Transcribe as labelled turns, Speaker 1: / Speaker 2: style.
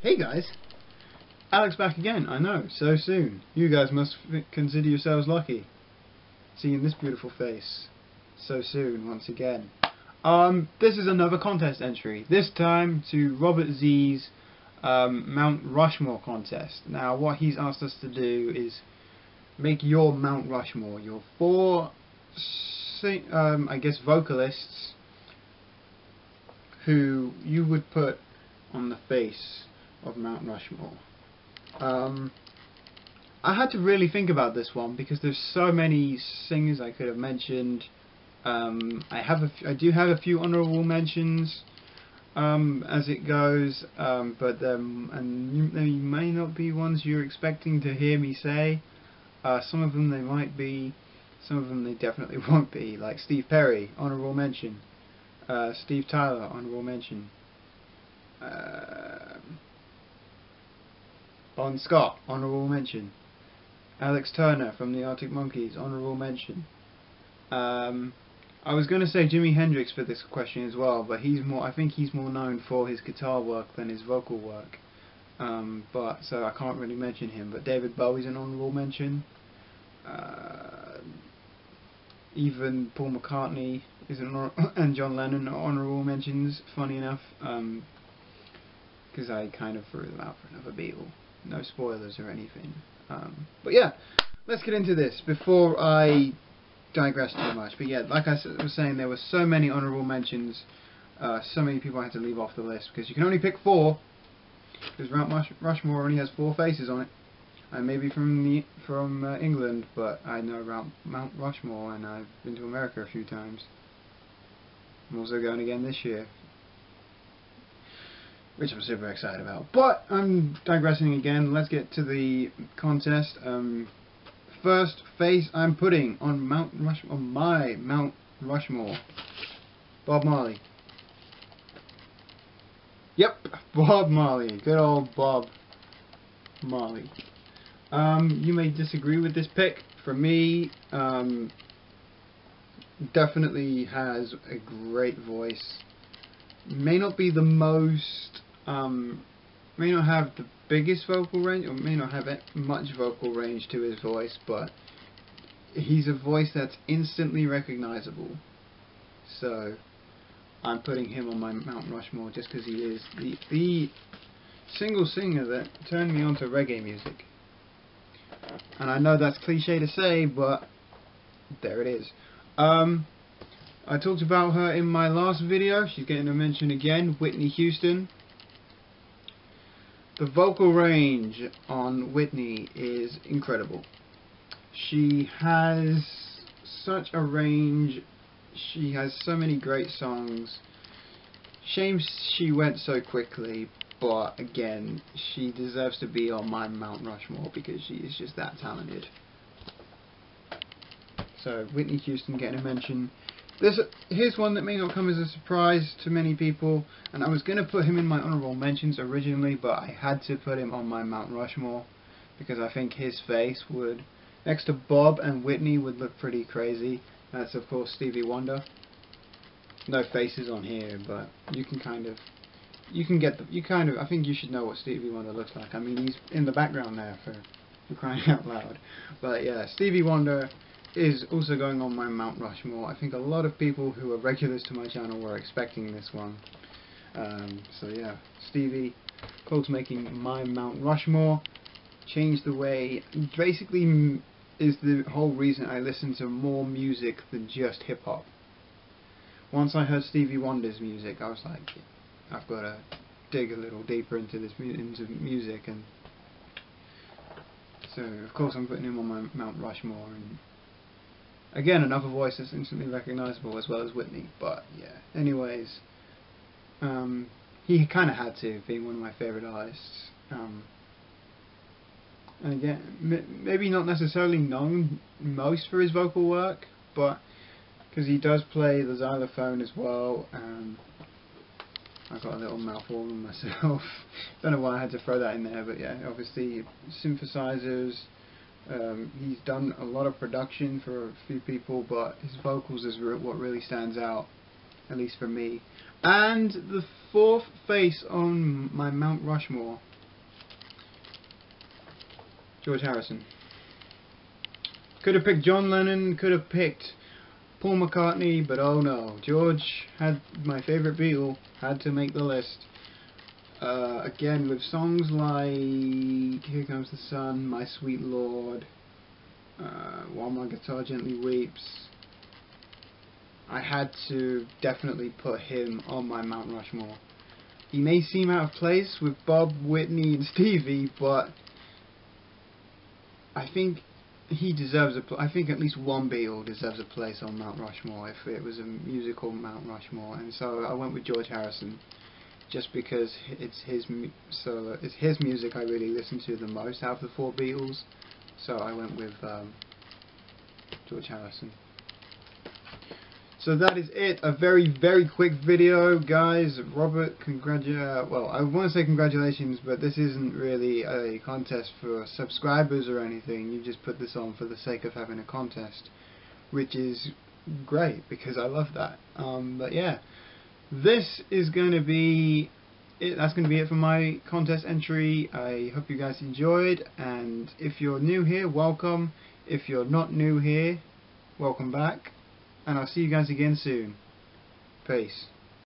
Speaker 1: Hey guys, Alex back again. I know, so soon. You guys must consider yourselves lucky, seeing this beautiful face so soon once again. This is another contest entry. This time to Robert Z's Mount Rushmore contest. Now, what he's asked us to do is make your Mount Rushmore, your four, I guess, vocalists who you would put on the face of Mount Rushmore. I had to really think about this one because there's so many singers I could have mentioned. I do have a few honourable mentions as it goes, but they may not be ones you're expecting to hear me say. Some of them they might be, some of them they definitely won't be. Like Steve Perry, honourable mention. Steve Tyler, honourable mention. Bon Scott, honourable mention. Alex Turner from the Arctic Monkeys, honourable mention. I was going to say Jimi Hendrix for this question as well, but I think he's more known for his guitar work than his vocal work. So I can't really mention him. But David Bowie's an honourable mention. Even Paul McCartney is and John Lennon are honourable mentions. Funny enough, because I kind of threw them out for another Beatle. No spoilers or anything. But yeah, let's get into this before I digress too much. But yeah, like I was saying, there were so many honourable mentions, so many people I had to leave off the list because you can only pick 4. Because Mount Rushmore only has 4 faces on it. I may be from England, but I know about Mount Rushmore, and I've been to America a few times. I'm also going again this year, which I'm super excited about. But I'm digressing again. Let's get to the contest. First face I'm putting on my Mount Rushmore, Bob Marley. Yep, Bob Marley. Good old Bob Marley. You may disagree with this pick. For me, definitely has a great voice. May not be the most, may not have the biggest vocal range, or may not have much vocal range to his voice, but he's a voice that's instantly recognizable. So I'm putting him on my Mount Rushmore just because he is the single singer that turned me onto reggae music. And I know that's cliche to say, but there it is. I talked about her in my last video. She's getting a mention again. Whitney Houston. The vocal range on Whitney is incredible. She has such a range. She has so many great songs. Shame she went so quickly, but again, she deserves to be on my Mount Rushmore because she is just that talented. So Whitney Houston getting a mention. Here's one that may not come as a surprise to many people, and I was going to put him in my honourable mentions originally, but I had to put him on my Mount Rushmore because I think his face would, next to Bob and Whitney, would look pretty crazy. That's of course Stevie Wonder. No faces on here, but you can kind of, I think you should know what Stevie Wonder looks like. I mean, he's in the background there for crying out loud. But yeah, Stevie Wonder is also going on my Mount Rushmore. I think a lot of people who are regulars to my channel were expecting this one. So yeah, Stevie, close making my Mount Rushmore. Changed the way, basically is the whole reason I listen to more music than just hip hop. Once I heard Stevie Wonder's music, I was like, I've got to dig a little deeper into music, and so of course I'm putting him on my Mount Rushmore. And again, another voice that's instantly recognizable as well as Whitney. But yeah, anyways, he kind of had to, being one of my favorite artists. And again, maybe not necessarily known most for his vocal work, but because he does play the xylophone as well. I got a little mouthful on myself. Don't know why I had to throw that in there, but yeah, obviously synthesizers. He's done a lot of production for a few people, but his vocals is what really stands out, at least for me. And the fourth face on my Mount Rushmore George Harrison. Could have picked John Lennon, could have picked Paul McCartney, but oh no, George, had my favourite Beatle, had to make the list. Again, with songs like Here Comes the Sun, My Sweet Lord, While My Guitar Gently Weeps, I had to definitely put him on my Mount Rushmore. He may seem out of place with Bob, Whitney and Stevie, but I think he deserves I think at least one Beatle deserves a place on Mount Rushmore if it was a musical Mount Rushmore, and so I went with George Harrison, just because it's his music I really listen to the most out of the 4 Beatles, so I went with George Harrison. So that is it, a very quick video, guys. Robert, well, I want to say congratulations, but this isn't really a contest for subscribers or anything. You just put this on for the sake of having a contest, which is great because I love that. But yeah, this is going to be it. That's going to be it for my contest entry. I hope you guys enjoyed, and if you're new here, welcome. If you're not new here, welcome back. And I'll see you guys again soon. Peace.